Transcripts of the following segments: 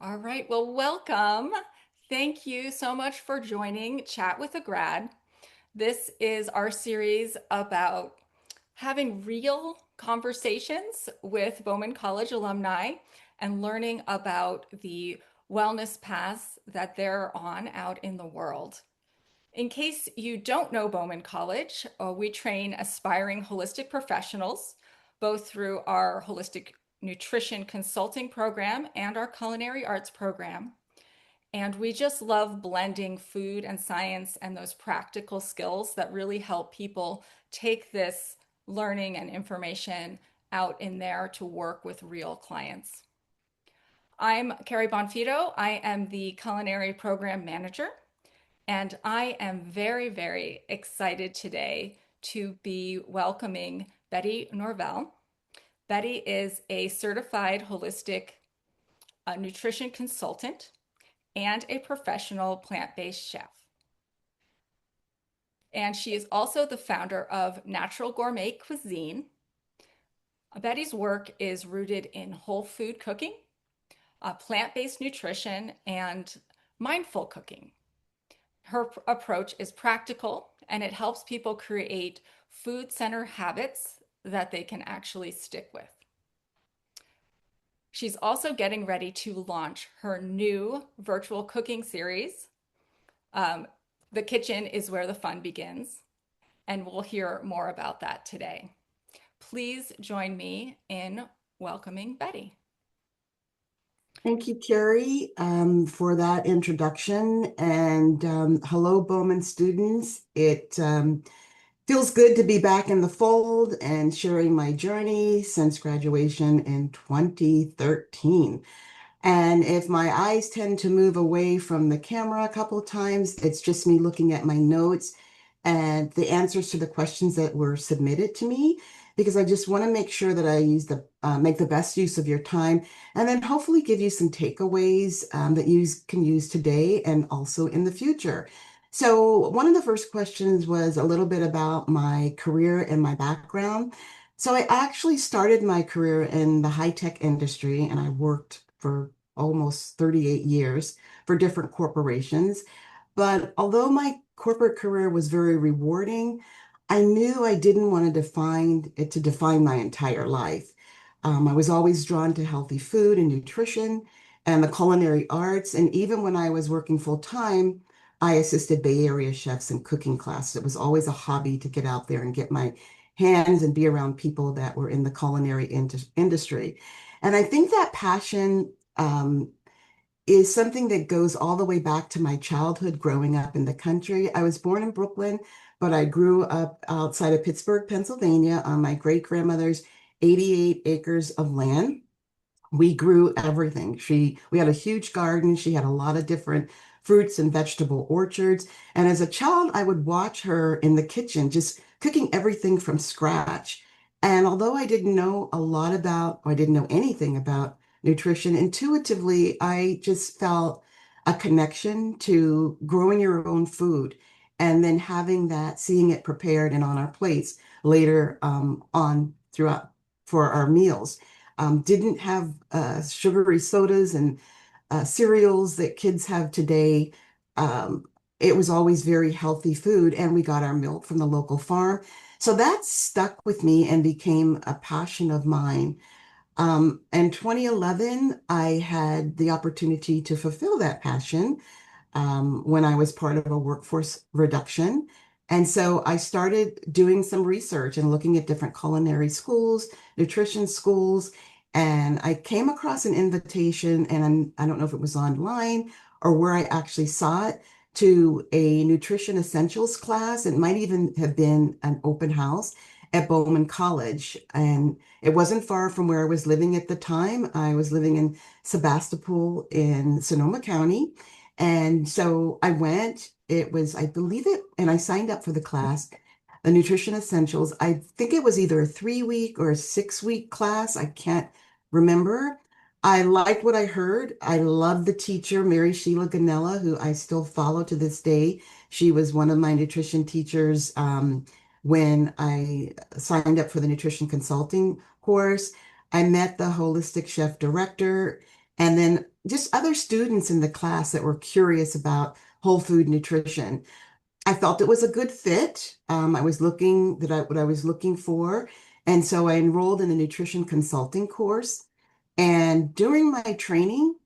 All right, well, welcome. Thank you so much for joining Chat with a Grad. This is our series about having real conversations with Bowman College alumni and learning about the wellness paths that they're on out in the world. In case you don't know Bowman College, we train aspiring holistic professionals, both through our holistic nutrition consulting program and our culinary arts program. And we just love blending food and science and those practical skills that really help people take this learning and information out in there to work with real clients. I'm Carrie Bonfido. I am the culinary program manager. And I am very, very excited today to be welcoming Betty Norvell. Betty is a certified holistic nutrition consultant and a professional plant-based chef. And she is also the founder of Natural Gourmet Cuisine. Betty's work is rooted in whole food cooking, plant-based nutrition, and mindful cooking. Her approach is practical and it helps people create food center habits that they can actually stick with. She's also getting ready to launch her new virtual cooking series. Um, the kitchen is where the fun begins, and we'll hear more about that today. Please join me in welcoming Betty. Thank you, Carrie, for that introduction. And hello, Bowman students. It feels good to be back in the fold and sharing my journey since graduation in 2013. And if my eyes tend to move away from the camera a couple of times, it's just me looking at my notes and the answers to the questions that were submitted to me, because I just want to make sure that I make the best use of your time, and then hopefully give you some takeaways that you can use today and also in the future. So one of the first questions was a little bit about my career and my background. So I actually started my career in the high-tech industry, and I worked for almost 38 years for different corporations. But although my corporate career was very rewarding, I knew I didn't want to define my entire life. I was always drawn to healthy food and nutrition and the culinary arts. And even when I was working full time, I assisted Bay Area chefs in cooking classes. It was always a hobby to get out there and get my hands and be around people that were in the culinary industry. And I think that passion is something that goes all the way back to my childhood growing up in the country. I was born in Brooklyn, but I grew up outside of Pittsburgh, Pennsylvania, on my great-grandmother's 88 acres of land. We grew everything. We had a huge garden. She had a lot of different fruits and vegetable orchards. And as a child, I would watch her in the kitchen, just cooking everything from scratch. And although I didn't know a lot about, or I didn't know anything about nutrition, intuitively, I just felt a connection to growing your own food and then having that, seeing it prepared and on our plates later on throughout for our meals. Didn't have sugary sodas and cereals that kids have today. Um, it was always very healthy food, and we got our milk from the local farm. So that stuck with me and became a passion of mine. In 2011, I had the opportunity to fulfill that passion when I was part of a workforce reduction. And so I started doing some research and looking at different culinary schools, nutrition schools, and I came across an invitation, and I don't know if it was online or where I actually saw it, to a nutrition essentials class. It might even have been an open house at Bowman College. And it wasn't far from where I was living at the time. I was living in Sebastopol in Sonoma County. And so I went, it was, I believe it, and I signed up for the class, the Nutrition Essentials. I think it was either a 3 week or a 6 week class. I can't remember. I liked what I heard. I loved the teacher, Mary Sheila Ganella, who I still follow to this day. She was one of my nutrition teachers when I signed up for the nutrition consulting course. I met the holistic chef director, and then just other students in the class that were curious about whole food nutrition. I felt it was a good fit. I was looking that I what I was looking for, and so I enrolled in a nutrition consulting course. And during my training,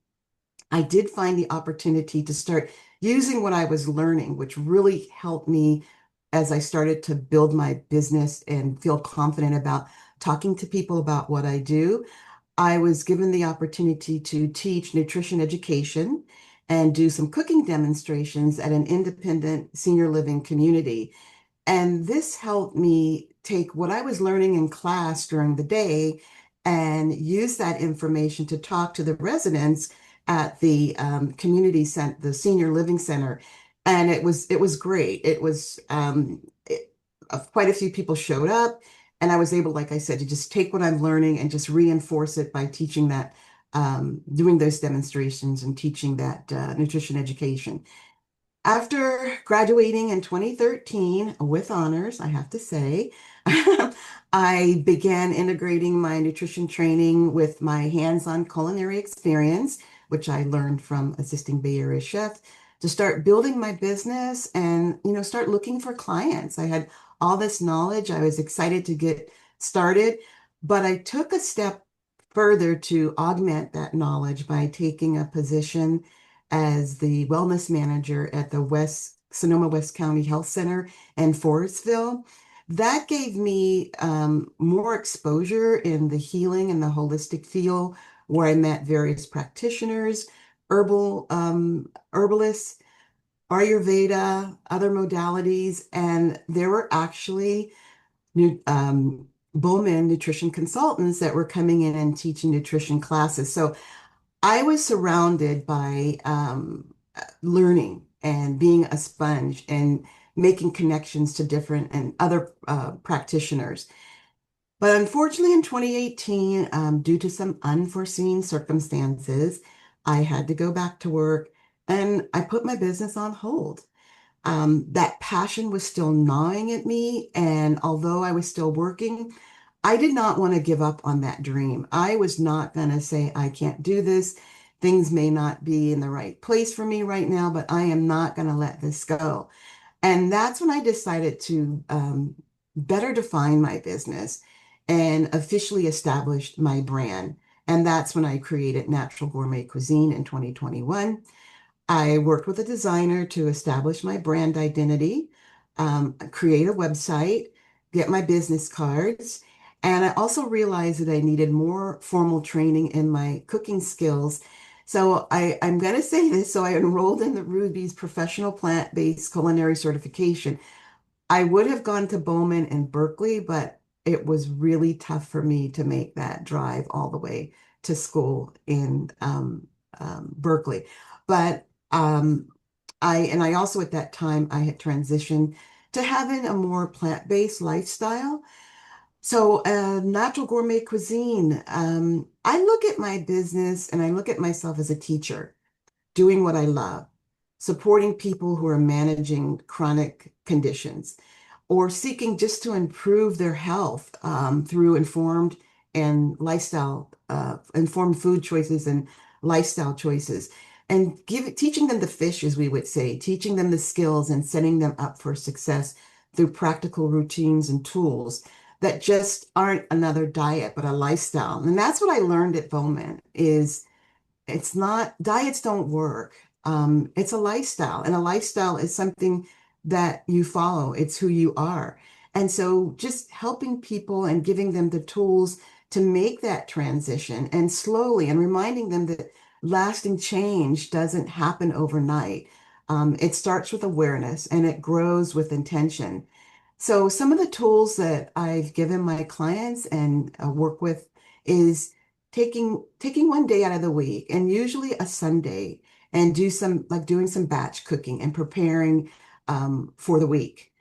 I did find the opportunity to start using what I was learning, which really helped me as I started to build my business and feel confident about talking to people about what I do. I was given the opportunity to teach nutrition education and do some cooking demonstrations at an independent senior living community. And this helped me take what I was learning in class during the day and use that information to talk to the residents at the community center, the senior living center. And it was great. Quite a few people showed up, and I was able, like I said, to just take what I'm learning and just reinforce it by teaching that, doing those demonstrations and teaching that nutrition education. After graduating in 2013 with honors, I have to say, I began integrating my nutrition training with my hands-on culinary experience, which I learned from assisting Bay Area chef, to start building my business and, start looking for clients. I had all this knowledge. I was excited to get started, but I took a step further to augment that knowledge by taking a position as the wellness manager at the Sonoma West County Health Center in Forestville. That gave me more exposure in the healing and the holistic field, where I met various practitioners, herbalists, Ayurveda, other modalities, and there were actually Bowman nutrition consultants that were coming in and teaching nutrition classes. So I was surrounded by learning and being a sponge and making connections to different and other practitioners. But unfortunately, in 2018, due to some unforeseen circumstances, I had to go back to work and I put my business on hold. That passion was still gnawing at me. And although I was still working, I did not want to give up on that dream. I was not going to say, I can't do this. Things may not be in the right place for me right now, but I am not going to let this go. And that's when I decided to better define my business and officially established my brand. And that's when I created Natural Gourmet Cuisine in 2021. I worked with a designer to establish my brand identity, create a website, get my business cards. And I also realized that I needed more formal training in my cooking skills. So I'm going to say this. So I enrolled in the Ruby's professional plant-based culinary certification. I would have gone to Bowman in Berkeley, but it was really tough for me to make that drive all the way to school in Berkeley. But I also at that time I had transitioned to having a more plant-based lifestyle. So, natural gourmet cuisine. I look at my business and I look at myself as a teacher doing what I love, supporting people who are managing chronic conditions or seeking just to improve their health through informed food choices and lifestyle choices, and teaching them the fish, as we would say, teaching them the skills and setting them up for success through practical routines and tools that just aren't another diet, but a lifestyle. And that's what I learned at Bowman is it's not, diets don't work. It's a lifestyle, and a lifestyle is something that you follow. It's who you are. And so just helping people and giving them the tools to make that transition and slowly and reminding them that lasting change doesn't happen overnight. It starts with awareness and it grows with intention. So some of the tools that I've given my clients and work with is taking one day out of the week, and usually a Sunday, and doing some batch cooking and preparing for the week.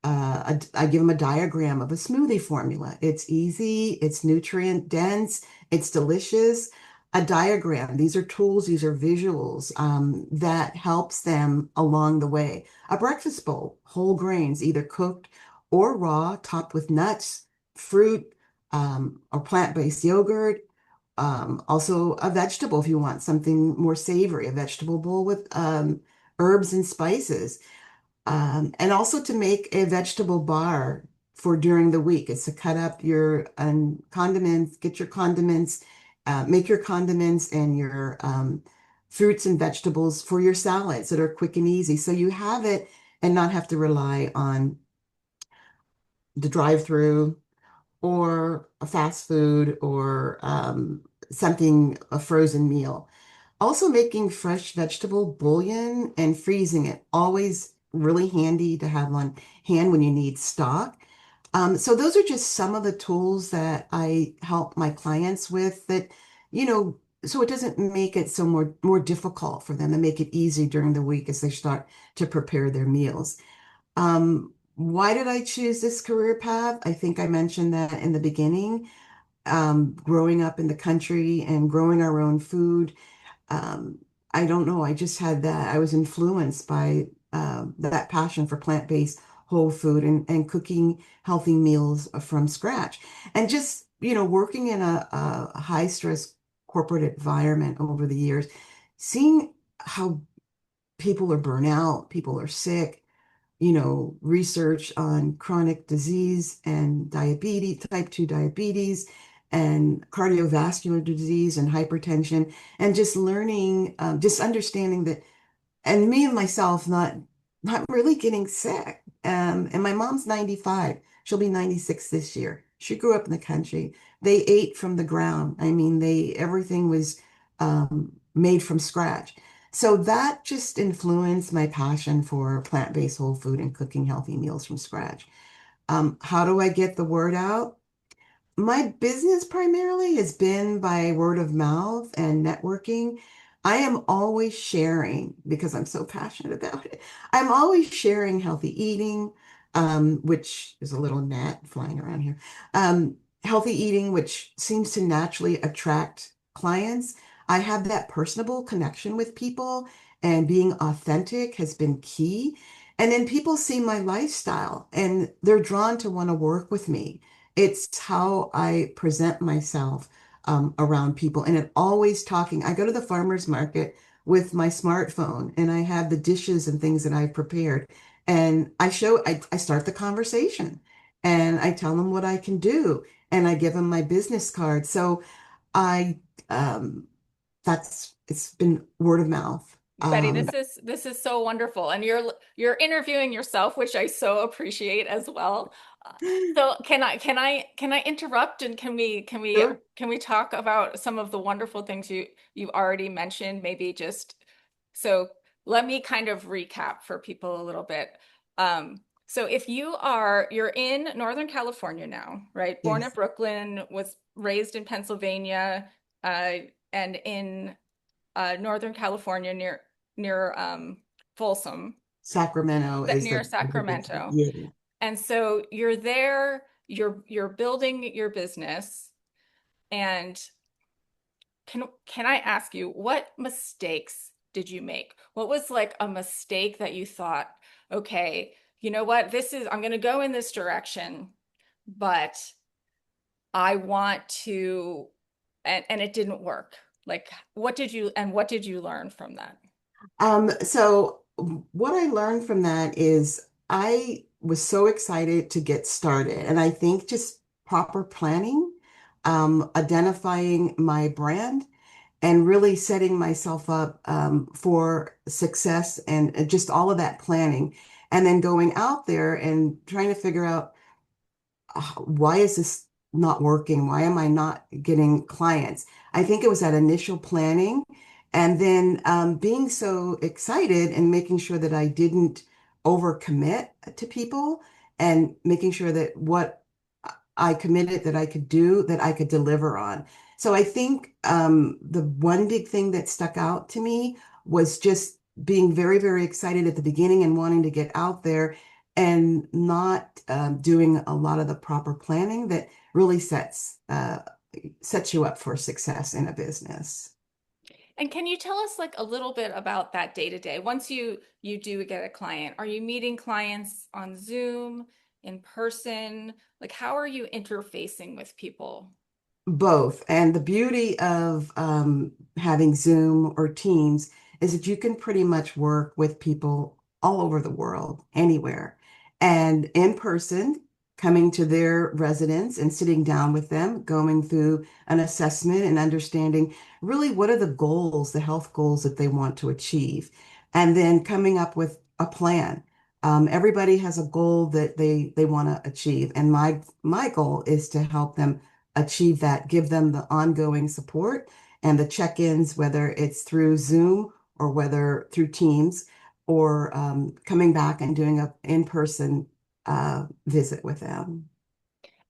I give them a diagram of a smoothie formula. It's easy, it's nutrient dense, it's delicious. A diagram. These are tools, these are visuals that helps them along the way. A breakfast bowl, whole grains, either cooked or raw, topped with nuts, fruit, or plant-based yogurt, Also a vegetable if you want something more savory, a vegetable bowl with herbs and spices. And also to make a vegetable bar for during the week. It's to cut up your condiments, get your condiments, make your condiments and your fruits and vegetables for your salads that are quick and easy. So you have it and not have to rely on the drive-through or a fast food or something, a frozen meal. Also making fresh vegetable bouillon and freezing it, always really handy to have on hand when you need stock. So those are just some of the tools that I help my clients with that, you know, so it doesn't make it so more difficult for them and make it easy during the week as they start to prepare their meals. Why did I choose this career path? I think I mentioned that in the beginning. Growing up in the country and growing our own food, um, I don't know. I just had that. I was influenced by that passion for plant-based whole food and cooking healthy meals from scratch. And just, working in a high-stress corporate environment over the years, seeing how people are burnt out, people are sick, research on chronic disease and diabetes, type 2 diabetes, and cardiovascular disease and hypertension, and just learning, just understanding that, and me and myself not really getting sick. And my mom's 95. She'll be 96 this year. She grew up in the country. They ate from the ground. I mean, everything was made from scratch. So that just influenced my passion for plant-based whole food and cooking healthy meals from scratch. How do I get the word out? My business primarily has been by word of mouth and networking. I am always sharing because I'm so passionate about it. I'm always sharing healthy eating, which is a little gnat flying around here. Healthy eating, which seems to naturally attract clients. I have that personable connection with people, and being authentic has been key. And then people see my lifestyle and they're drawn to want to work with me. It's how I present myself around people. And it always talking. I go to the farmer's market with my smartphone and I have the dishes and things that I've prepared. And I start the conversation and I tell them what I can do and I give them my business card. So I, it's been word of mouth. Betty, this is so wonderful, and you're interviewing yourself, which I so appreciate as well. Uh, So can I interrupt, and Sure. can we talk about some of the wonderful things you've already mentioned? Maybe just so let me kind of recap for people a little bit. So if you're in Northern California now, right? Born in Yes. Brooklyn, was raised in Pennsylvania, uh, and in Northern California near Folsom, Sacramento is near the big city. Sacramento. Yeah. And so you're there, you're building your business, and can I ask you, what mistakes did you make? What was like a mistake that you thought, okay, you know what, I'm going to go in this direction, but I want to, and it didn't work. Like, what did you learn from that? So what I learned from that is I was so excited to get started. And I think just proper planning, identifying my brand, and really setting myself up for success and just all of that planning. And then going out there and trying to figure out why is this not working? Why am I not getting clients? I think it was that initial planning and then being so excited and making sure that I didn't overcommit to people and making sure that what I committed that I could do, that I could deliver on. So I think the one big thing that stuck out to me was just being very, very excited at the beginning and wanting to get out there and not doing a lot of the proper planning that really sets you up for success in a business. And can you tell us like a little bit about that day to day? Once you do get a client, are you meeting clients on Zoom, in person? Like how are you interfacing with people? Both. And the beauty of having Zoom or Teams is that you can pretty much work with people all over the world, anywhere. And in person, coming to their residence and sitting down with them, going through an assessment and understanding really what are the goals, the health goals that they want to achieve, and then coming up with a plan. Everybody has a goal that they want to achieve, and my goal is to help them achieve that, give them the ongoing support and the check-ins, whether it's through Zoom or whether through Teams or coming back and doing an in-person visit with them.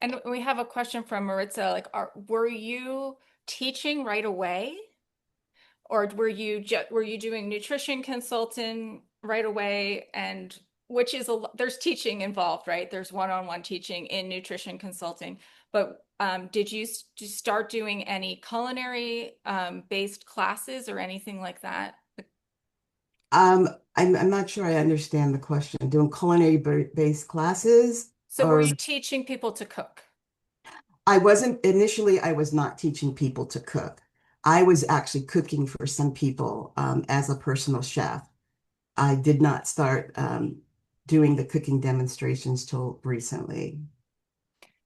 And we have a question from Maritza, like, were you teaching right away? Or were you doing nutrition consulting right away? And which is there's teaching involved, right? There's one-on-one teaching in nutrition consulting. But did you start doing any culinary based classes or anything like that? Um, I'm not sure I understand the question. Doing culinary-based classes, So were or you teaching people to cook? I wasn't initially, I was not teaching people to cook. I was actually cooking for some people as a personal chef. I did not start doing the cooking demonstrations till recently.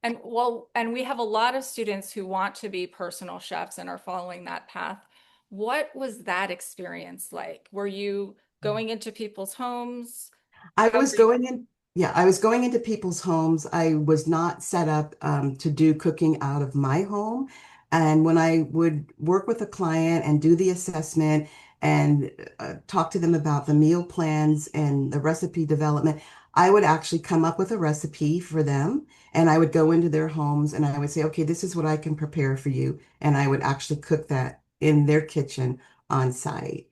And well, and we have a lot of students who want to be personal chefs and are following that path. What was that experience like? Were you going into people's homes? I How was were you? going in, yeah, I was going into people's homes. I was not set up to do cooking out of my home. And when I would work with a client and do the assessment and talk to them about the meal plans and the recipe development, I would actually come up with a recipe for them. And I would go into their homes and I would say, okay, this is what I can prepare for you. And I would actually cook that in their kitchen on site.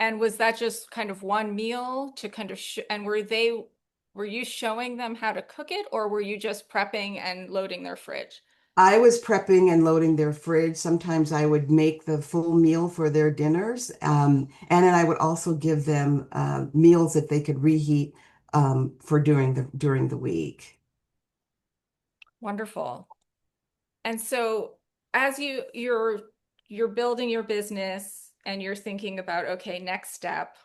And was that just kind of one meal to kind of and were you showing them how to cook it or were you just prepping and loading their fridge? I was prepping and loading their fridge. Sometimes I would make the full meal for their dinners. And then I would also give them meals that they could reheat for during the week. Wonderful. And so as you're building your business and you're thinking about okay, next step,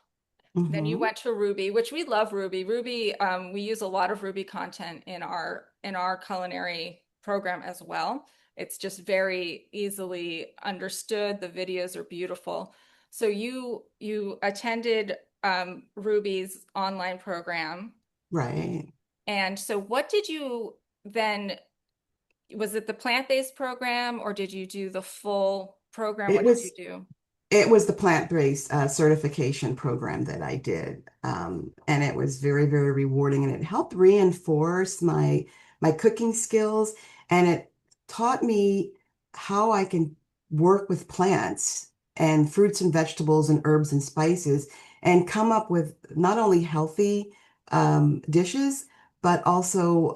then you Hmm. went to Ruby, which we love Ruby. Ruby, we use a lot of Ruby content in our culinary program as well. It's just very easily understood. The videos are beautiful. So you attended Ruby's online program, Right. and so what did you then? Was it the plant-based program, or did you do the full program? It What did you was do? It was the plant-based certification program that I did, and it was very, very rewarding, and it helped reinforce my cooking skills, and it taught me how I can work with plants and fruits and vegetables and herbs and spices, and come up with not only healthy dishes, but also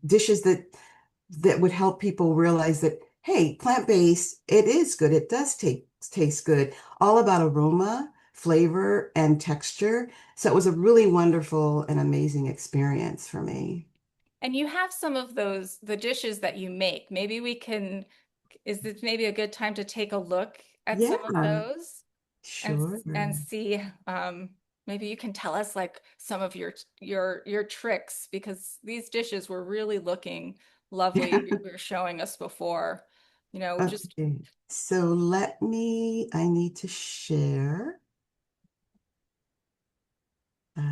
dishes that would help people realize that, hey, plant-based, it is good. It does taste good. All about aroma, flavor, and texture. So it was a really wonderful and amazing experience for me. And you have some of those, the dishes that you make. Maybe is this maybe a good time to take a look at Yeah, some of those and sure. see, maybe you can tell us like some of your tricks because these dishes were really looking lovely. You were showing us before, just Okay. So I need to share. so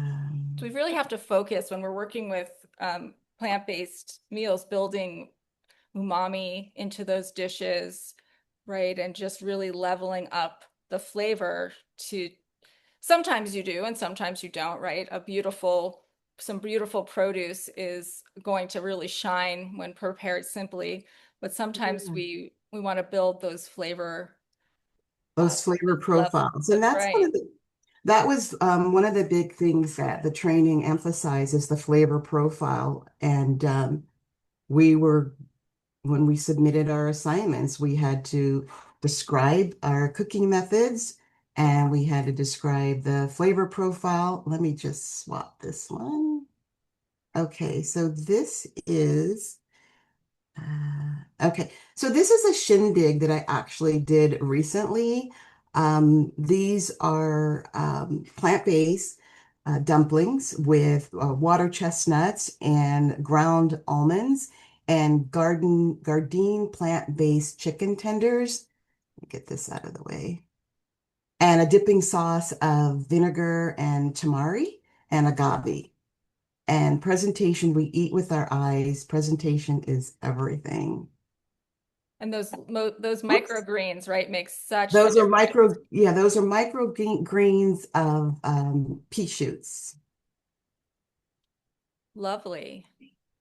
we Um, really have to focus when we're working with plant-based meals, building umami into those dishes, right? And just really leveling up the flavor to sometimes you do and sometimes you don't, right? Some beautiful produce is going to really shine when prepared simply, but sometimes yeah. we want to build those uh, Those flavor level. profiles. And That's that's right. that was one of the big things that the training emphasizes the flavor profile. And we were, when we submitted our assignments, we had to describe our cooking methods and we had to describe the flavor profile. Let me just swap this one. Okay, so this is Okay, so this is a shindig that I actually did recently. These are plant-based dumplings with water chestnuts and ground almonds and Gardein plant-based chicken tenders. Let me get this out of the way. And a dipping sauce of vinegar and tamari and agave. And presentation, we eat with our eyes. Presentation is everything. And those Whoops. microgreens, right, make such a Those are difference. micro, yeah, those are micro greens of pea shoots. Lovely.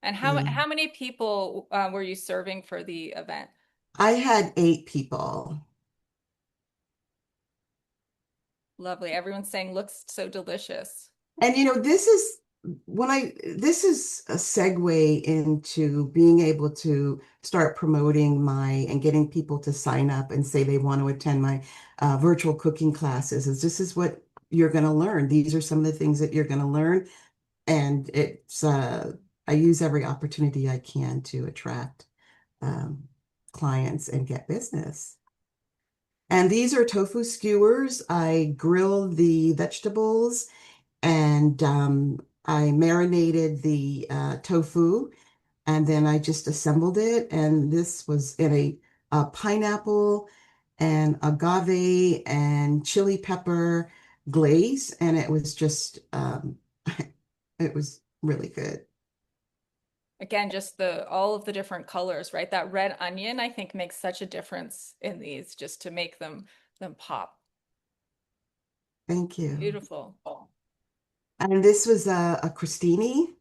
And Yeah. how many people were you serving for the event? I had 8 people. Lovely. Everyone's saying looks so delicious. And this is a segue into being able to start promoting my and getting people to sign up and say they want to attend my virtual cooking classes. Is this is what you're going to learn. These are some of the things that you're going to learn. And I use every opportunity I can to attract um, clients and get business. And these are tofu skewers. I grill the vegetables and I marinated the tofu and then I just assembled it. And this was in a pineapple and agave and chili pepper glaze. And it was just, it was really good. Again, just the all of the different colors, right? That red onion, I think, makes such a difference in these just to make them pop. Thank you. Beautiful. And this was a crostini.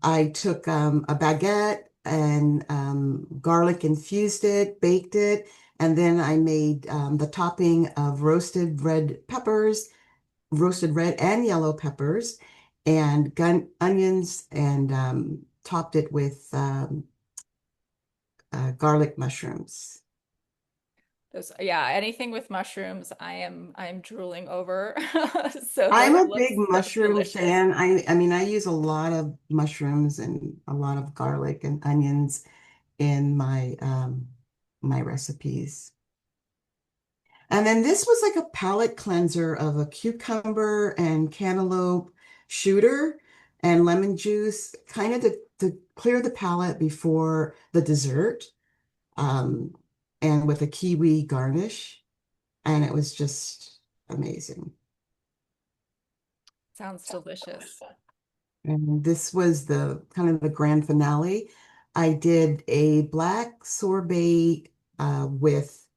I took a baguette and garlic infused it, baked it, and then I made the topping of roasted red and yellow peppers, and onions, and topped it with garlic mushrooms. Those, yeah, anything with mushrooms, I'm drooling over. So I'm this a big looks mushroom delicious. fan. I mean, I use a lot of mushrooms and a lot of garlic and onions in my recipes. And then this was like a palate cleanser of a cucumber and cantaloupe shooter and lemon juice, kind of to clear the palate before the dessert, um, and with a kiwi garnish. And it was just amazing. Sounds delicious. And this was the kind of the grand finale. I did a black sorbet with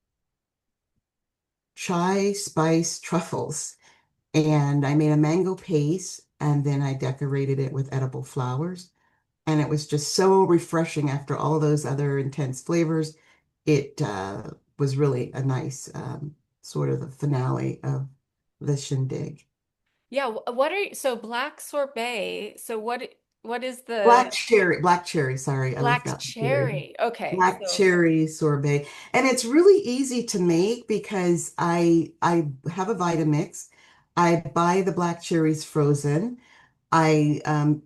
chai spice truffles. And I made a mango paste and then I decorated it with edible flowers. And it was just so refreshing after all those other intense flavors. It was really a nice sort of the finale of the shindig. Yeah, what are you, so black sorbet. So what is the Black cherry, sorry, I left black out the cherry. cherry? Okay, Black so cherry sorbet. And it's really easy to make because I have a Vitamix. I buy the black cherries frozen. I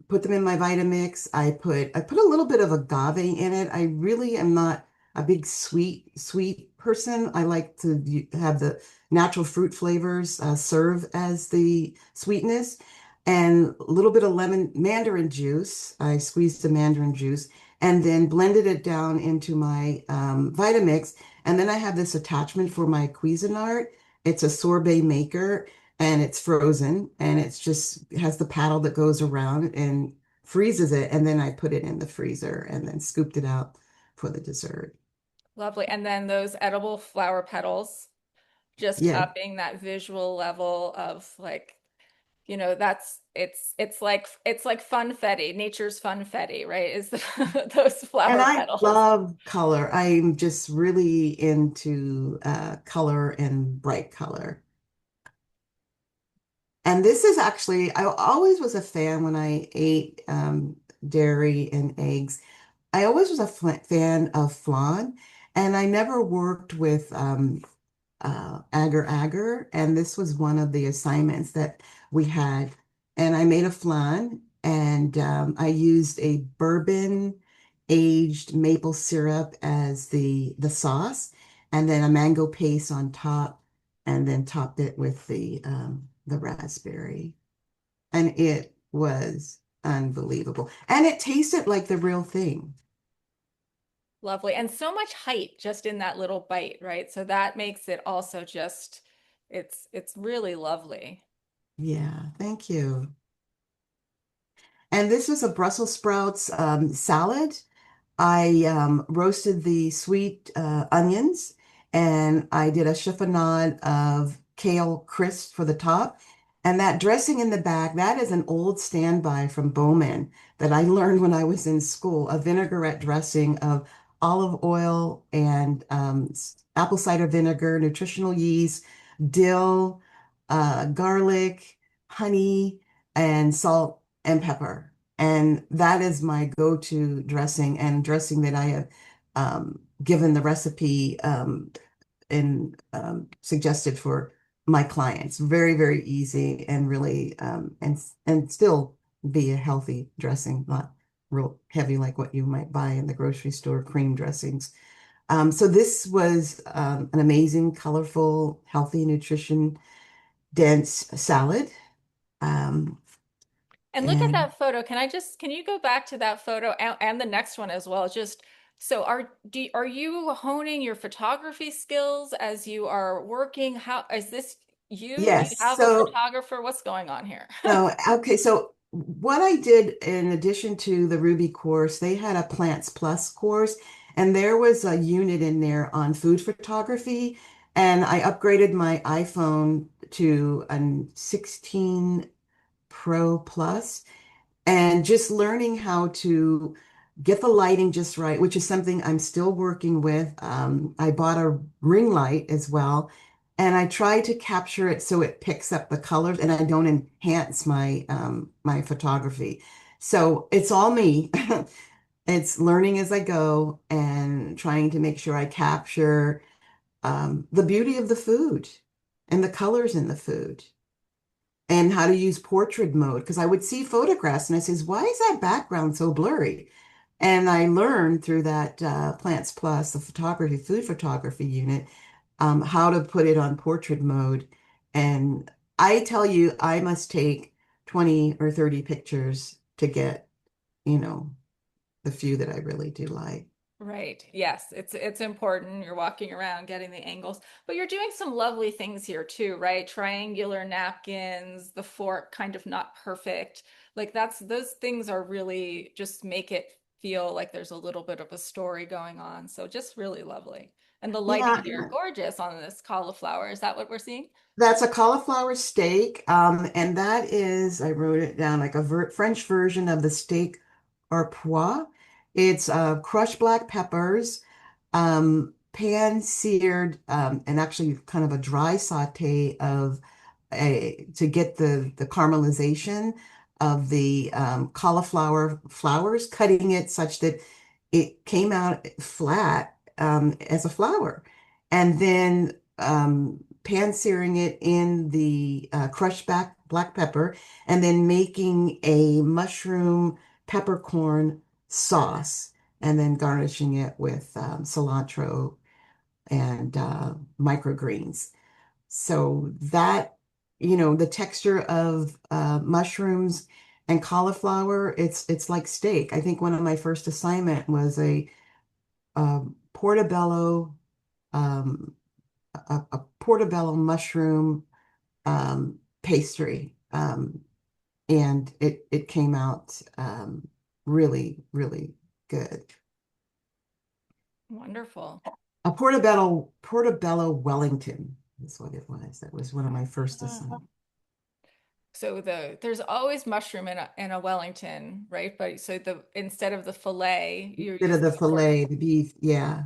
put them in my Vitamix. I put a little bit of agave in it. I really am not a big sweet person. I like to have the natural fruit flavors serve as the sweetness, and a little bit of lemon mandarin juice. I squeezed the mandarin juice and then blended it down into my Vitamix. And then I have this attachment for my Cuisinart. It's a sorbet maker and it's frozen and it's just it has the paddle that goes around and freezes it. And then I put it in the freezer and then scooped it out for the dessert. lovely. And then those edible flower petals, just Yeah. upping that visual level of like, it's like funfetti, nature's funfetti, right? Is those And flower I petals. love color. I'm just really into color and bright color. And this is actually, I always was a fan when I ate dairy and eggs. I always was a fan of flan, and I never worked with agar, and this was one of the assignments that we had. And I made a flan, and I used a bourbon aged maple syrup as the sauce, and then a mango paste on top, and then topped it with the raspberry. And it was unbelievable. And it tasted like the real thing. Lovely. And so much height just in that little bite, right? So that makes it also just it's really lovely. Yeah, thank you. And this was a Brussels sprouts salad. I roasted the sweet onions and I did a chiffonade of kale crisp for the top. And that dressing in the back, that is an old standby from Bowman that I learned when I was in school, a vinaigrette dressing of olive oil and apple cider vinegar, nutritional yeast, dill, garlic, honey, and salt and pepper. And that is my go-to dressing and dressing that I have given the recipe and suggested for my clients. Very, very easy and really and still be a healthy dressing, not real heavy like what you might buy in the grocery store cream dressings. So this was an amazing, colorful, healthy, nutrition dense salad. Um, And look at and that photo. Can you go back to that photo and the next one as well? Just so are you honing your photography skills as you are working? How is this you? Do you yes, have a so photographer? What's going on here? no, okay. So what I did in addition to the Ruby course, they had a Plants Plus course, and there was a unit in there on food photography. And I upgraded my iPhone to a 16 Pro Plus and just learning how to get the lighting just right, which is something I'm still working with. I bought a ring light as well, and I try to capture it so it picks up the colors and I don't enhance my photography. So it's all me. It's learning as I go and trying to make sure I capture the beauty of the food and the colors in the food and how to use portrait mode because I would see photographs and I says, why is that background so blurry? And I learned through that Plants Plus, the photography, food photography unit, how to put it on portrait mode. And I tell you, I must take 20 or 30 pictures to get, you know, the few that I really do like. Right. Yes, it's important. You're walking around getting the angles, but you're doing some lovely things here too, right? Triangular napkins, the fork kind of not perfect. Like that's those things are really just make it feel like there's a little bit of a story going on. So just really lovely. And the lighting Yeah, here, gorgeous on this cauliflower. Is that what we're seeing? that's a cauliflower steak, and that is, I wrote it down like a French version of the steak or pois. It's crushed black peppers, pan-seared, and actually kind of a dry saute of a to get the caramelization of the cauliflower flowers, cutting it such that it came out flat as a flower, and then pan-searing it in the crushed back black pepper, and then making a mushroom peppercorn sauce, and then garnishing it with cilantro and microgreens. So that, the texture of mushrooms and cauliflower, it's like steak. I think one of my first assignment was portobello, um, a portobello mushroom pastry, and it came out really, really good. Wonderful. A portobello Wellington is what it was. That was one of my first assignments. So there's always mushroom in a Wellington, right? But so the instead of the fillet, you're Bit of using the the pork. filet, the beef, yeah.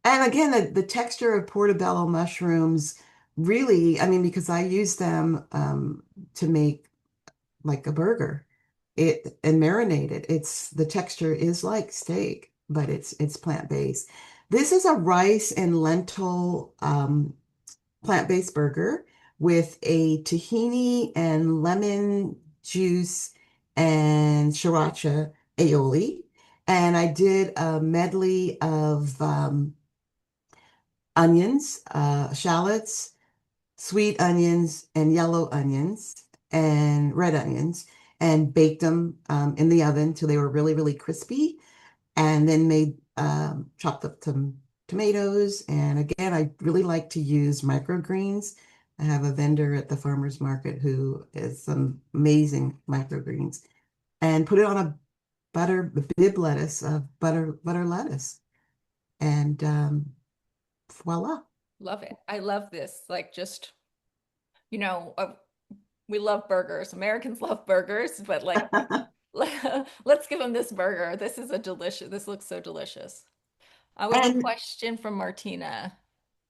And again, the texture of portobello mushrooms really, I mean, because I use them to make like a burger, it and marinate it. It's the texture is like steak, but it's plant-based. This is a rice and lentil plant-based burger with a tahini and lemon juice and sriracha aioli. And I did a medley of onions, shallots, sweet onions, and yellow onions, and red onions, and baked them in the oven till they were really, really crispy. And then made chopped up some tomatoes. And again, I really like to use microgreens. I have a vendor at the farmer's market who is some amazing microgreens, and put it on a bib lettuce, butter lettuce, and voila. Love it. I love this. Like, just, you know, we love burgers. Americans love burgers, but like, let's give them this burger. This is a delicious, this looks so delicious. We have a And question from Martina.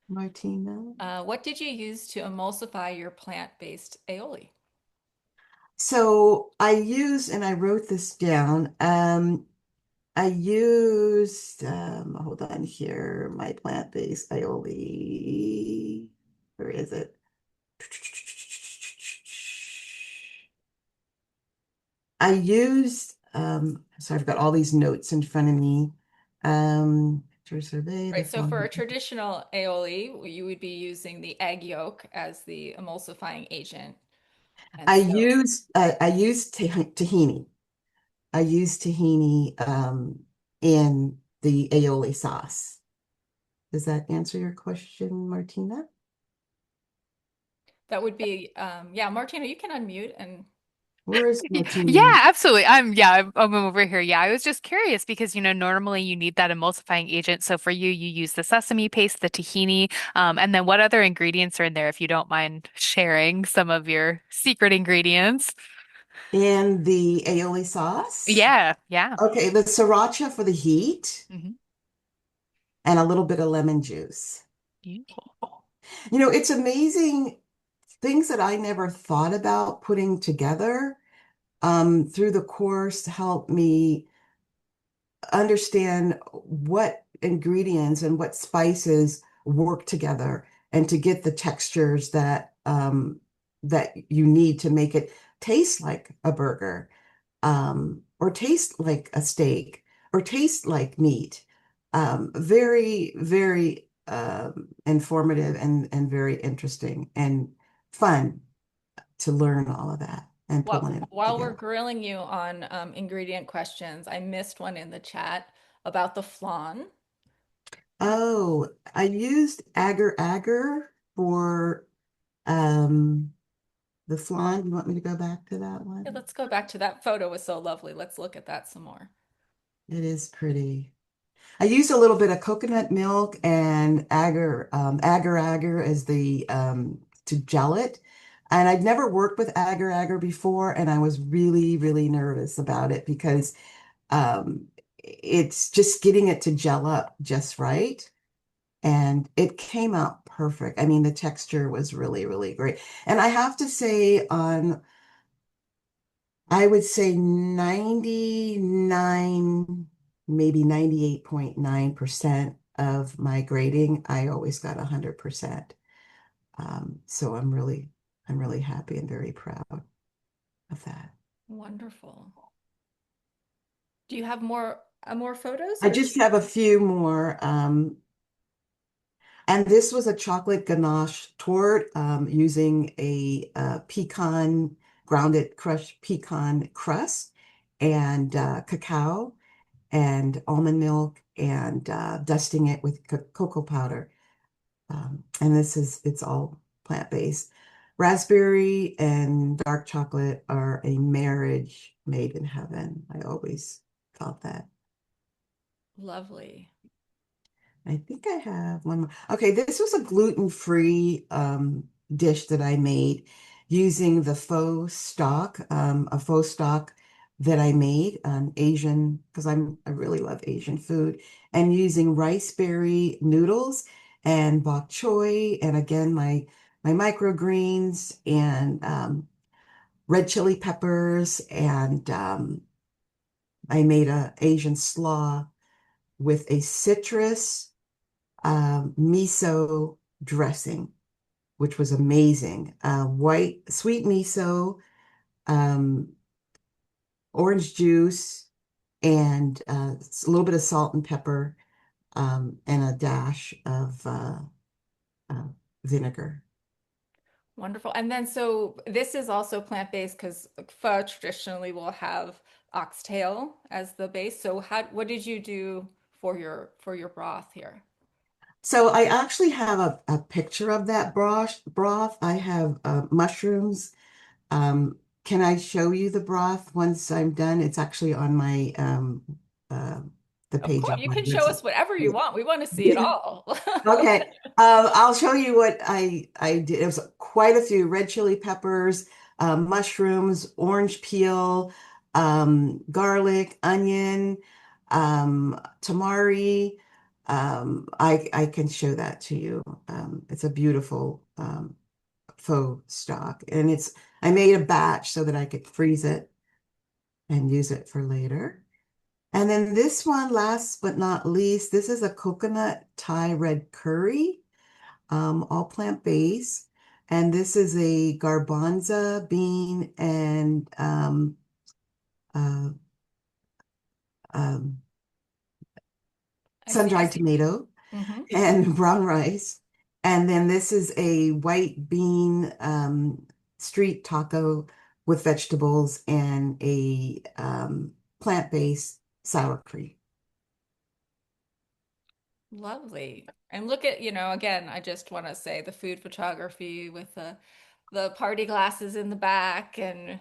Martina. What did you use to emulsify your plant-based aioli? So I used, and I wrote this down. I used, hold on here, my plant-based aioli. Where is it? I used, so I've got all these notes in front of me. To survey the Right, so for a fond. traditional aioli, you would be using the egg yolk as the emulsifying agent. And so I used tahini. I used tahini in the aioli sauce. Does that answer your question, Martina? that would be, yeah, Martina, you can unmute and Where is Yeah, Martina? absolutely. I'm over here. Yeah, I was just curious because normally you need that emulsifying agent. So for you, you use the sesame paste, the tahini, and then what other ingredients are in there if you don't mind sharing some of your secret ingredients? And the aioli sauce. Yeah, yeah. Okay, the sriracha for the heat Hmm. and a little bit of lemon juice. Beautiful. You know, it's amazing things that I never thought about putting together through the course help me understand what ingredients and what spices work together and to get the textures that you need to make it taste like a burger, or taste like a steak, or taste like meat. Very, very informative and very interesting and fun to learn all of that and pulling it while we're together. grilling you on ingredient questions, I missed one in the chat about the flan. Oh, I used agar agar for um the flan. You want me to go back to that Yeah, one? let's go back to that photo. Was so lovely. Let's look at that some more. It is pretty. I used a little bit of coconut milk and agar agar as the to gel it. And I'd never worked with agar agar before, and I was really, really nervous about it because it's just getting it to gel up just right. And it came out perfect. I mean, the texture was really, really great. And I have to say, I would say 99, maybe 98.9% of my grading, I always got 100%. So I'm really happy and very proud of that. Wonderful. Do you have more photos I or? just have a few more. And this was a chocolate ganache tort using a grounded crushed pecan crust and cacao and almond milk and dusting it with cocoa powder. And it's all plant-based. Raspberry and dark chocolate are a marriage made in heaven. I always felt that. Lovely. I think I have one more. Okay, this was a gluten-free dish that I made using the a faux stock that I made, Asian, because I really love Asian food, and using rice berry noodles and bok choy, and again my microgreens and red chili peppers, and I made a Asian slaw with a citrus miso dressing, which was amazing. White sweet miso, um, orange juice, and a little bit of salt and pepper, and a dash of uh, vinegar. Wonderful. And then so this is also plant-based because pho traditionally will have oxtail as the base. So what did you do for your broth here? So I actually have a picture of that broth. I have mushrooms. Can I show you the broth once I'm done? It's actually on my uh, the Of page course, of you my can show website. us whatever you want. We want to see it all. Okay. I'll show you what I did. It was quite a few red chili peppers, mushrooms, orange peel, garlic, onion, tamari. I can show that to you. It's a beautiful faux stock, and it's I made a batch so that I could freeze it and use it for later. And then this one, last but not least, this is a coconut Thai red curry, all plant-based. And this is a garbanza bean and uh, um, I see, I sun-dried see. tomato Hmm. and brown rice. And then this is a white bean street taco with vegetables and a plant-based sour cream. Lovely. And look at, again, I just want to say the food photography with the party glasses in the back and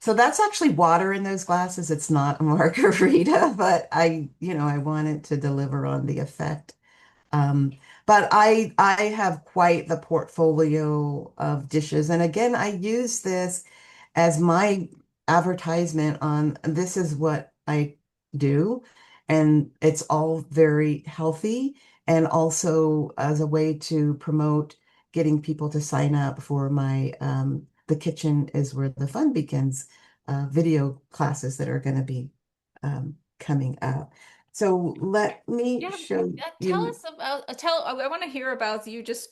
So that's actually water in those glasses. It's not a margarita, but I wanted to deliver on the effect. Um, but I have quite the portfolio of dishes. And again, I use this as my advertisement on this is what I do. And it's all very healthy and also as a way to promote getting people to sign up for my The Kitchen is Where the Fun Begins video classes that are going to be coming up. So let me yeah, show tell you. us about I want to hear about you just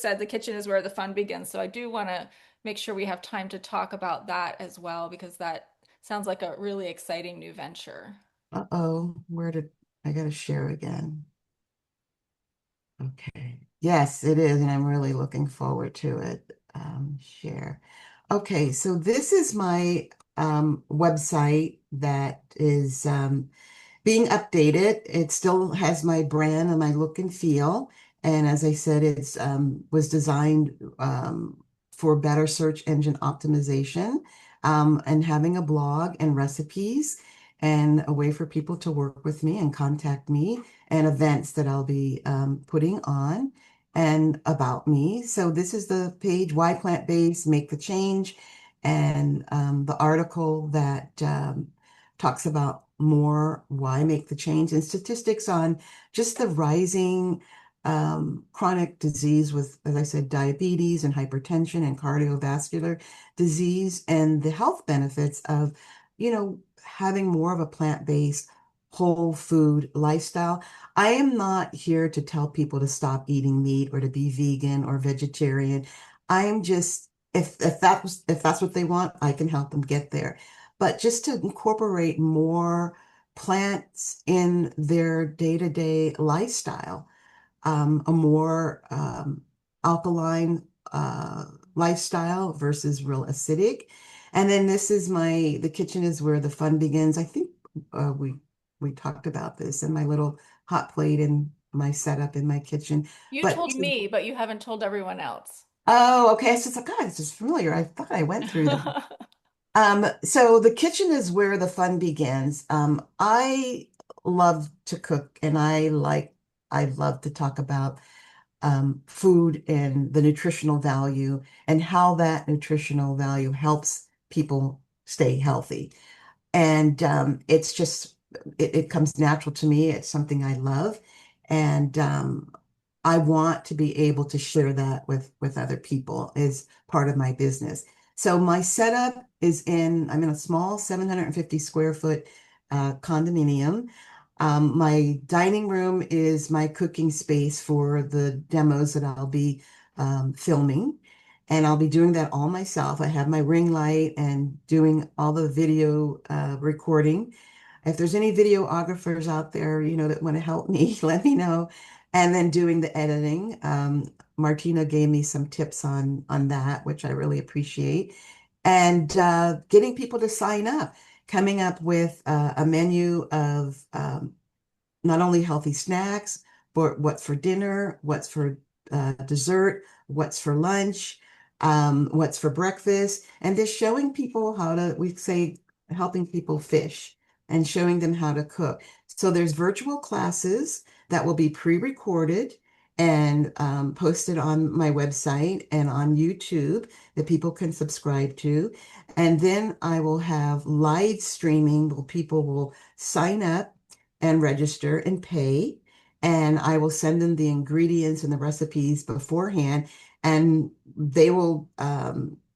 said the kitchen is where the fun begins. So I do want to make sure we have time to talk about that as well because that sounds like a really exciting new venture. Uh-oh, where did I got to share again? Okay. Yes, it is, and I'm really looking forward to it. Share. Okay, so this is my website that is being updated. It still has my brand and my look and feel. And as I said, it's was designed for better search engine optimization, and having a blog and recipes and a way for people to work with me and contact me and events that I'll be putting on and about me. So this is the page, Why Plant-Based, Make the Change, and the article that talks about more why make the change and statistics on just the rising chronic disease with, as I said, diabetes and hypertension and cardiovascular disease and the health benefits of, having more of a plant-based whole food lifestyle. I am not here to tell people to stop eating meat or to be vegan or vegetarian. I am just if that's what they want, I can help them get there. But just to incorporate more plants in their day-to-day lifestyle, a more alkaline lifestyle versus real acidic. And then this is the kitchen is where the fun begins. I think we talked about this in my little hot plate and my setup in my kitchen. You But told me, but you haven't told everyone else. oh, okay. I was like, God, this is familiar. I thought I went through that. So the kitchen is where the fun begins. I love to cook and I love to talk about food and the nutritional value and how that nutritional value helps people stay healthy. And it's just it comes natural to me. It's something I love. And I want to be able to share that with other people as part of my business. So my setup I'm in a small 750 square foot condominium. My dining room is my cooking space for the demos that I'll be filming. And I'll be doing that all myself. I have my ring light and doing all the video recording. if there's any videographers out there, that want to help me, let me know. And then doing the editing. Martina gave me some tips on that, which I really appreciate. And getting people to sign up, coming up with a menu of not only healthy snacks, but what's for dinner, what's for dessert, what's for lunch, what's for breakfast, and just showing people how to, we say, helping people fish and showing them how to cook. So there's virtual classes that will be pre-recorded and posted on my website and on YouTube that people can subscribe to. And then I will have live streaming where people will sign up and register and pay. And I will send them the ingredients and the recipes beforehand, and they will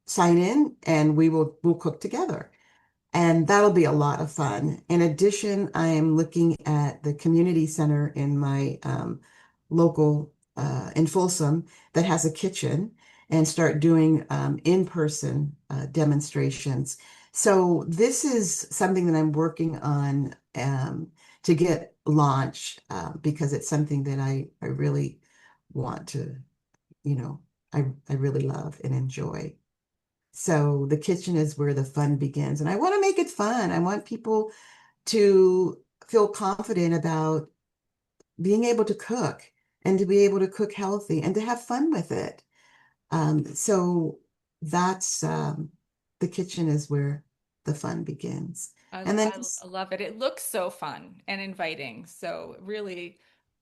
sign in, and we'll cook together. And that'll be a lot of fun. In addition, I am looking at the community center in my local in Folsom that has a kitchen and start doing in-person demonstrations. So this is something that I'm working on to get launched because it's something that I really want to, you know, I really love and enjoy. So the kitchen is where the fun begins. And I want to make it fun. I want people to feel confident about being able to cook and to be able to cook healthy and to have fun with it. So that's the kitchen is where the fun begins. And then I love it. It looks so fun and inviting. So really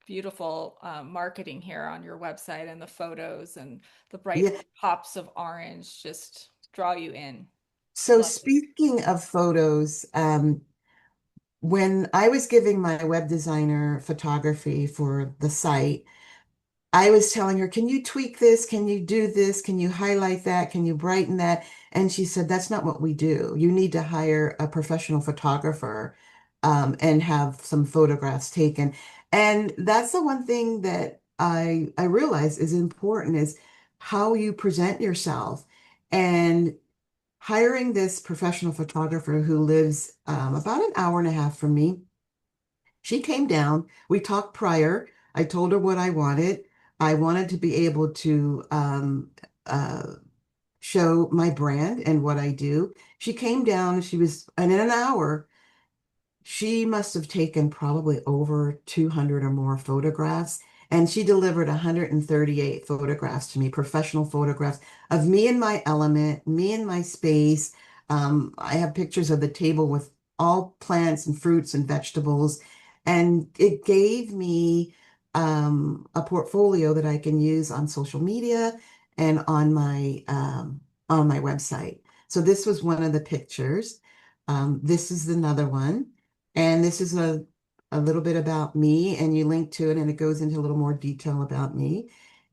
beautiful marketing here on your website, and the photos and the bright yeah. pops of orange just draw you in. So Love it. speaking of photos, when I was giving my web designer photography for the site, I was telling her, can you tweak this? Can you do this? Can you highlight that? Can you brighten that? And she said, that's not what we do. You need to hire a professional photographer and have some photographs taken. And that's the one thing that I realize is important is how you present yourself. And hiring this professional photographer who lives about an hour and a half from me, she came down. We talked prior. I told her what I wanted. I wanted to be able to uh, show my brand and what I do. She came down. And in an hour, she must have taken probably over 200 or more photographs, and she delivered 138 photographs to me, professional photographs of me in my element, me in my space. I have pictures of the table with all plants and fruits and vegetables, and it gave me a portfolio that I can use on social media and on my website. So this was one of the pictures. This is another one. And this is a little bit about me, and you link to it, and it goes into a little more detail about me.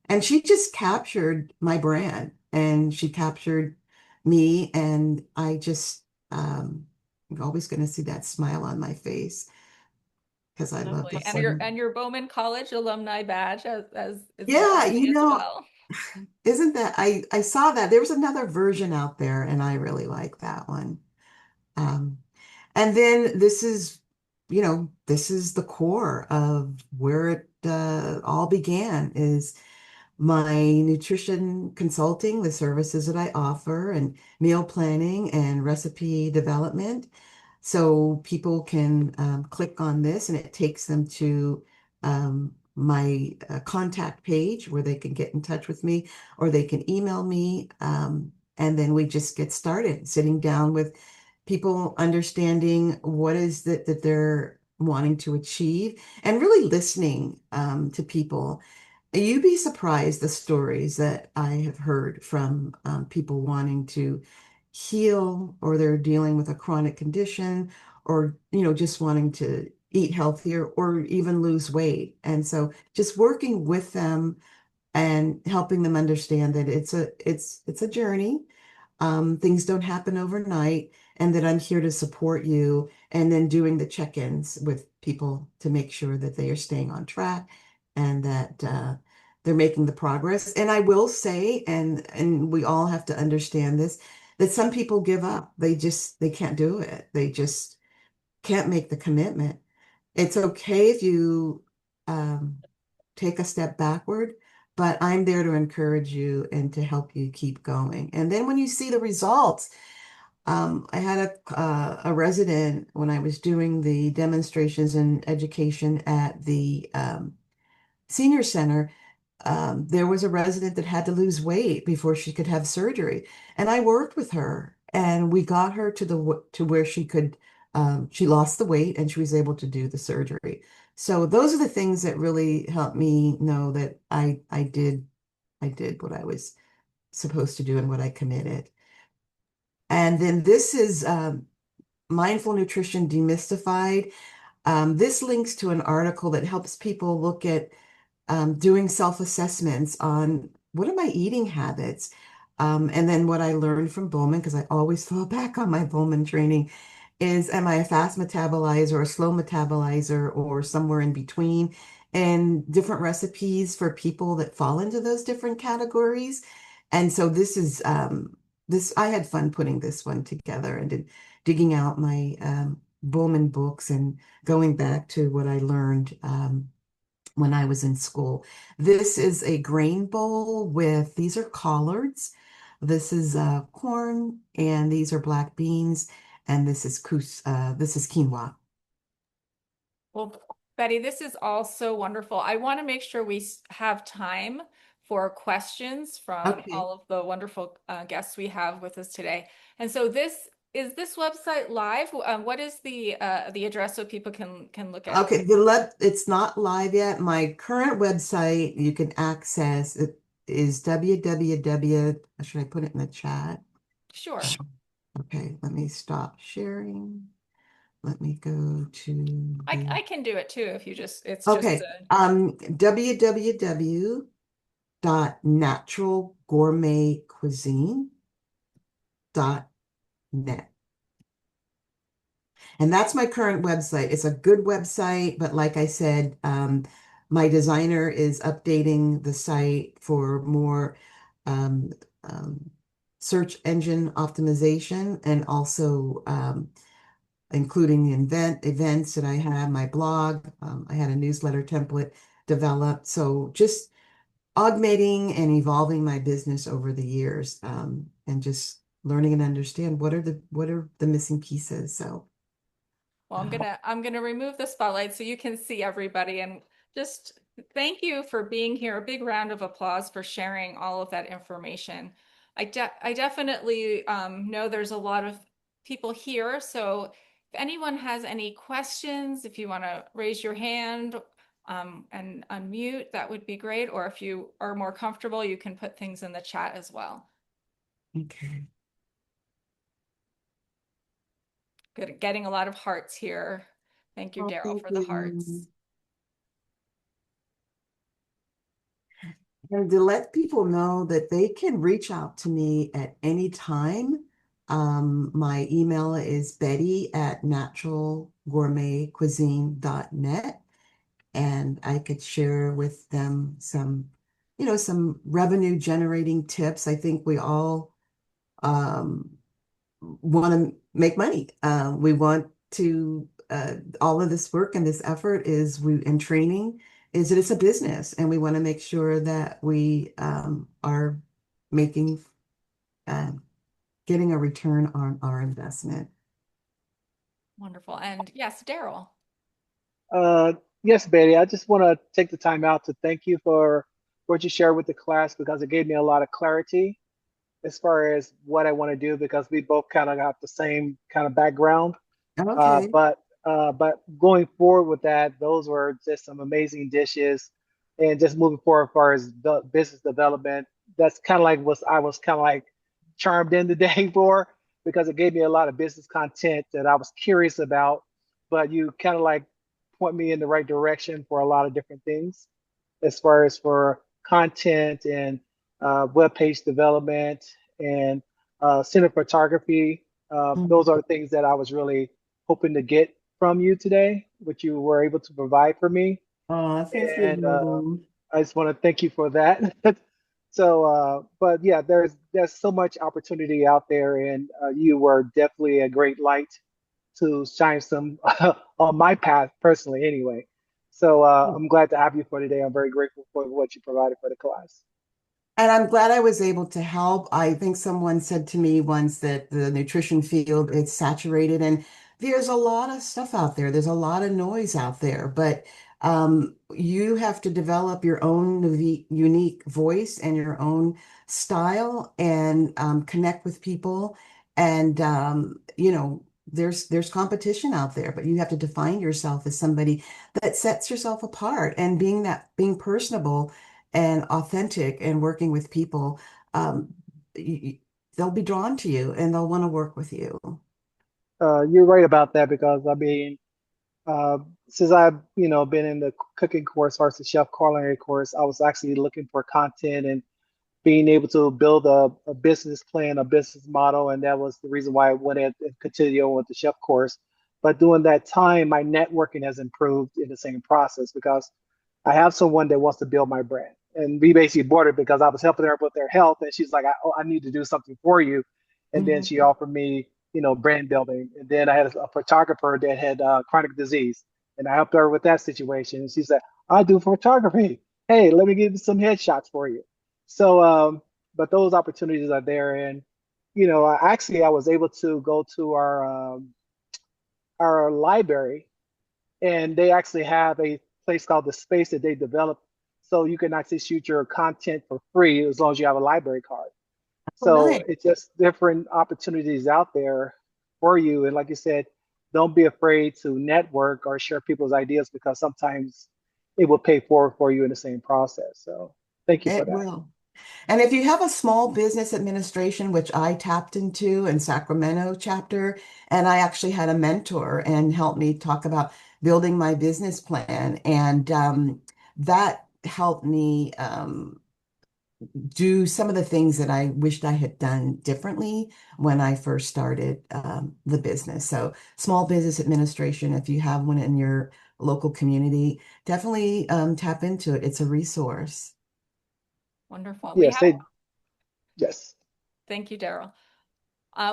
And she just captured my brand, and she captured me, and I'm always going to see that smile on my face because I love to Lovely. see. And your Bowman College alumni badge as is Yeah, lovely as well. isn't that I saw that there was another version out there, and I really like that one. Um, And then this is the core of where it all began is my nutrition consulting, the services that I offer, and meal planning and recipe development. So people can click on this and it takes them to my contact page where they can get in touch with me or they can email me. And then we just get started sitting down with people, understanding what is that they're wanting to achieve and really listening to people. You'd be surprised the stories that I have heard from people wanting to heal, or they're dealing with a chronic condition, or just wanting to eat healthier or even lose weight. And so just working with them and helping them understand that it's a journey. Things don't happen overnight, and that I'm here to support you, and then doing the check-ins with people to make sure that they are staying on track and that they're making the progress. And I will say, and we all have to understand this, that some people give up. They can't do it. can't make the commitment. It's okay if you um, take a step backward, but I'm there to encourage you and to help you keep going. And then when you see the results, I had a resident when I was doing the demonstrations and education at the senior center. There was a resident that had to lose weight before she could have surgery, and I worked with her, and we got her to where she could. She lost the weight, and she was able to do the surgery. So those are the things that really helped me know that I did what I was supposed to do and what I committed. And then this is Mindful Nutrition Demystified. This links to an article that helps people look at doing self-assessments on what are my eating habits, and then what I learned from Bowman, because I always fall back on my Bowman training, is am I a fast metabolizer, a slow metabolizer, or somewhere in between? And different recipes for people that fall into those different categories. And so this I had fun putting this one together and digging out my Bowman books and going back to what I learned when I was in school. This is a grain bowl with, these are collards. This is corn, and these are black beans, and this is quinoa. Well, Betty, this is all so wonderful. I want to make sure we have time for questions from Okay. all of the wonderful guests we have with us today. And so this is this website live? What is the address so people can look at? Okay, it's not live yet. My current website you can access it is www. Should I put it in the chat? Sure. Okay, let me stop sharing. Let me go to the I can do it too if you just it's just okay. www.naturalgourmetcuisine.net. And that's my current website. It's a good website, but like I said, my designer is updating the site for more um, um, search engine optimization, and also including the events that I have, my blog. I had a newsletter template developed. So just augmenting and evolving my business over the years, and just learning and understand what are the missing pieces. So. well, I'm gonna remove the spotlight so you can see everybody and just thank you for being here. A big round of applause for sharing all of that information. I definitely know there's a lot of people here, so if anyone has any questions, if you want to raise your hand and unmute, that would be great. Or if you are more comfortable, you can put things in the chat as well. Okay. Good, getting a lot of hearts here. Thank you, Oh, Daryl, thank for the you. hearts. And to let people know that they can reach out to me at any time. My email is betty@naturalgourmetcuisine.net, and I could share with them some revenue generating tips. I think we all um, want to make money. We want to, all of this work and this effort and training is that it's a business, and we want to make sure that we are making, uh, getting a return on our investment. Wonderful. And yes, Daryl. Uh, yes, Betty, I just want to take the time out to thank you for what you shared with the class because it gave me a lot of clarity as far as what I want to do because we both kind of got the same kind of background. Uh, Okay. but but going forward with that, those were just some amazing dishes, and just moving forward as far as the business development, that's kind of like what I was kind of like charmed in today for because it gave me a lot of business content that I was curious about. But you kind of like point me in the right direction for a lot of different things as far as for content and web page development and cinematography. Those Mhm. are the things that I was really hoping to get from you today, which you were able to provide for me. Oh, thank And you. I just want to thank you for that. So, but yeah, there's so much opportunity out there, and you were definitely a great light to shine some on my path personally anyway. So I'm glad to have you for today. I'm very grateful for what you provided for the class. And I'm glad I was able to help. I think someone said to me once that the nutrition field it's saturated, and there's a lot of stuff out there. There's a lot of noise out there, but you have to develop your own unique voice and your own style, and connect with people. And there's competition out there, but you have to define yourself as somebody that sets yourself apart, and being personable and authentic and working with people, um, y- they'll be drawn to you and they'll want to work with you. You're right about that because I mean, uh, since I've been in the cooking course versus the chef culinary course, I was actually looking for content and being able to build a business plan, a business model, and that was the reason why I went and continued on with the chef course. But during that time, my networking has improved in the same process because I have someone that wants to build my brand. And we basically bought it because I was helping her with their health, and she's like, I need to do something for you." And then Mhm. she offered me, brand building. And then I had a photographer that had chronic disease, and I helped her with that situation. And she said, "I do photography. Hey, let me give you some headshots for you." So, but those opportunities are there, and I was able to go to our library, and they actually have a place called the Space that they developed, so you can actually shoot your content for free as long as you have a library card. Oh, nice. So it's just different opportunities out there for you, and like you said, don't be afraid to network or share people's ideas because sometimes it will pay forward for you in the same process. So thank you for It that. will. And if you have a small business administration, which I tapped into in Sacramento chapter, and I actually had a mentor and helped me talk about building my business plan, and that helped me do some of the things that I wished I had done differently when I first started the business. So, small business administration, if you have one in your local community, definitely tap into it. It's a resource. Wonderful. Yes, yes. Thank you, Daryl.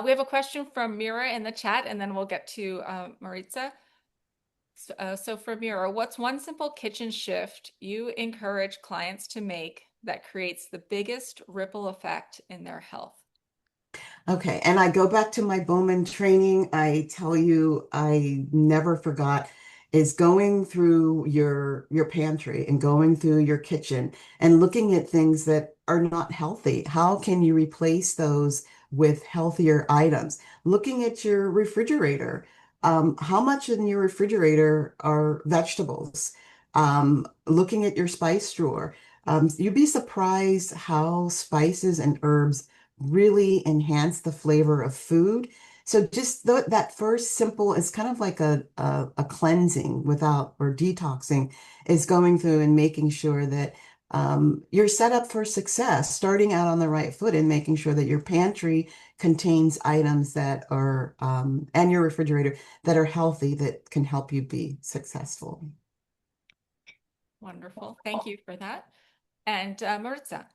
We have a question from Mira in the chat, and then we'll get to Maritza. So for Mira, what's one simple kitchen shift you encourage clients to make that creates the biggest ripple effect in their health? Okay, and I go back to my Bowman training. I tell you, I never forgot is going through your pantry and going through your kitchen and looking at things that are not healthy. How can you replace those with healthier items? Looking at your refrigerator, how much in your refrigerator are vegetables? Looking at your spice drawer, you'd be surprised how spices and herbs really enhance the flavor of food. So just that first simple is kind of like a cleansing without or detoxing is going through and making sure that you're set up for success, starting out on the right foot and making sure that your pantry contains items that are and your refrigerator that are healthy that can help you be successful. Wonderful. Thank you for that. And Maritza.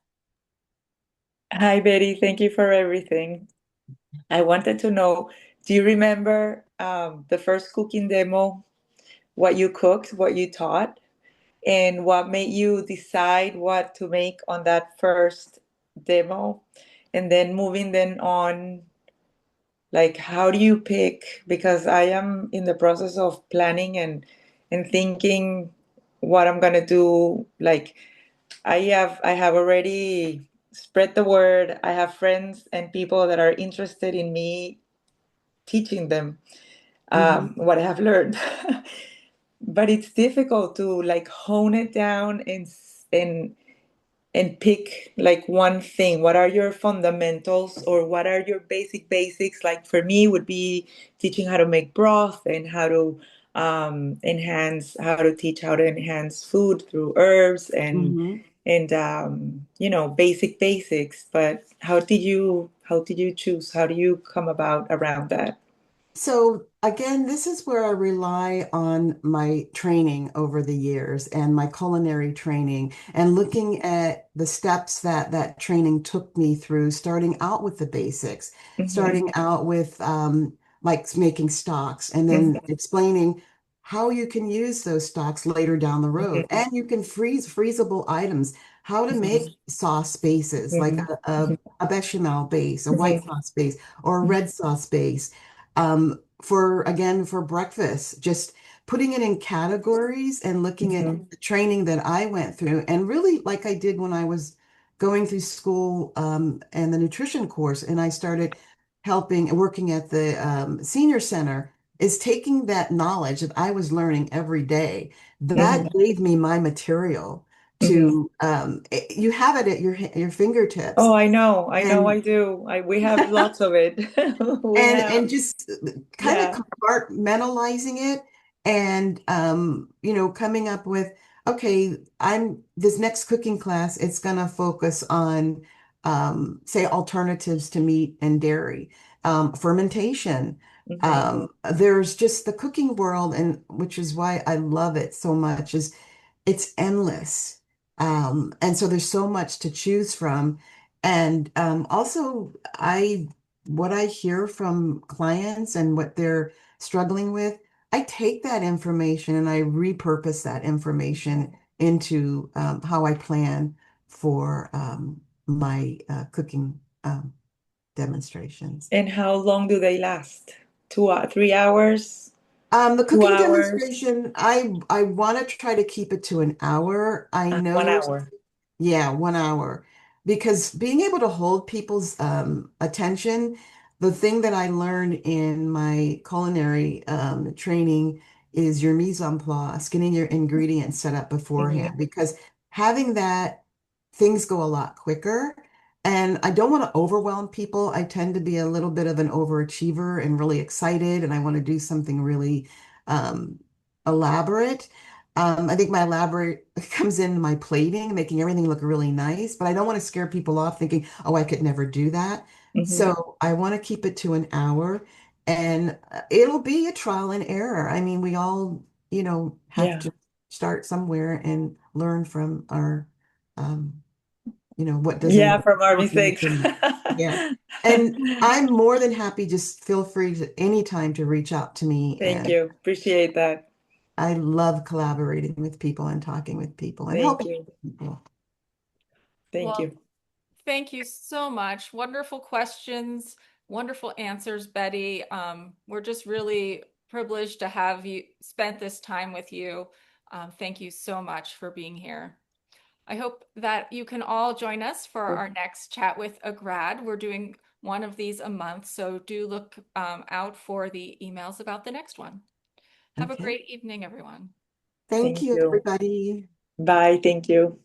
Hi, Betty. Thank you for everything. I wanted to know, do you remember the first cooking demo, what you cooked, what you taught, and what made you decide what to make on that first demo? And then moving then on, like how do you pick? Because I am in the process of planning and thinking what I'm gonna do. Like I have already spread the word. I have friends and people that are interested in me teaching them Mhm. what I have learned. But it's difficult to like hone it down and pick like one thing. What are your fundamentals or what are your basics? Like for me would be teaching how to make broth and how to teach how to enhance food through herbs Mhm. and basics. But how did you choose? How do you come about around that? So again, this is where I rely on my training over the years and my culinary training and looking at the steps that training took me through, starting out with the basics, Mm-hmm. starting out with like making stocks, and then explaining how you can use those stocks later down the road. Mhm. And you can freeze freezable items, how to make sauce bases, like Mhm. a bechamel base, a white Mhm. sauce base, or a red sauce base. For again, for breakfast, just putting it in categories and looking at Mhm. the training that I went through, and really like I did when I was going through school and the nutrition course, and I started helping working at the senior center, is taking that knowledge that I was learning every day. That Mhm. gave me my material Mhm. to you have it at your fingertips. Oh, I know And I do. We have lots of it. We have, and just kind of yeah. compartmentalizing it, and coming up with, okay, I'm this next cooking class, it's going to focus on say alternatives to meat and dairy, fermentation. Mhm. There's just the cooking world, and which is why I love it so much, is it's endless. And so there's so much to choose from. And also, what I hear from clients and what they're struggling with, I take that information and I repurpose that information into how I plan for my cooking demonstrations. And how long do they last? 3 hours? The Two cooking hours? demonstration, I want to try to keep it to an hour. I One know. hour. Yeah, 1 hour. Because being able to hold people's attention, the thing that I learned in my culinary training is your mise en place, getting your ingredients set up beforehand. Mhm. Because having that, things go a lot quicker. And I don't want to overwhelm people. I tend to be a little bit of an overachiever and really excited, and I want to do something really um, elaborate. I think my elaborate comes in my plating, making everything look really nice, but I don't want to scare people off thinking, oh, I could never do that. Mhm. So I want to keep it to an hour, and it'll be a trial and error. I mean, we all, have Yeah. to start somewhere and learn from our, um, what doesn't Yeah, work. from our What mistakes. can- Yeah. And I'm more than happy, just feel free to anytime to reach out to me. Thank And you. Appreciate that. I love collaborating with people and talking with people and Thank helping you. people. Thank Well, you. thank you so much. Wonderful questions, wonderful answers, Betty. We're just really privileged to have you spent this time with you. Thank you so much for being here. I hope that you can all join us for our next chat with a grad. We're doing one of these a month, so do look out for the emails about the next one. Have a Okay. great evening, everyone. Thank Thank you, you. everybody. Bye. Thank you.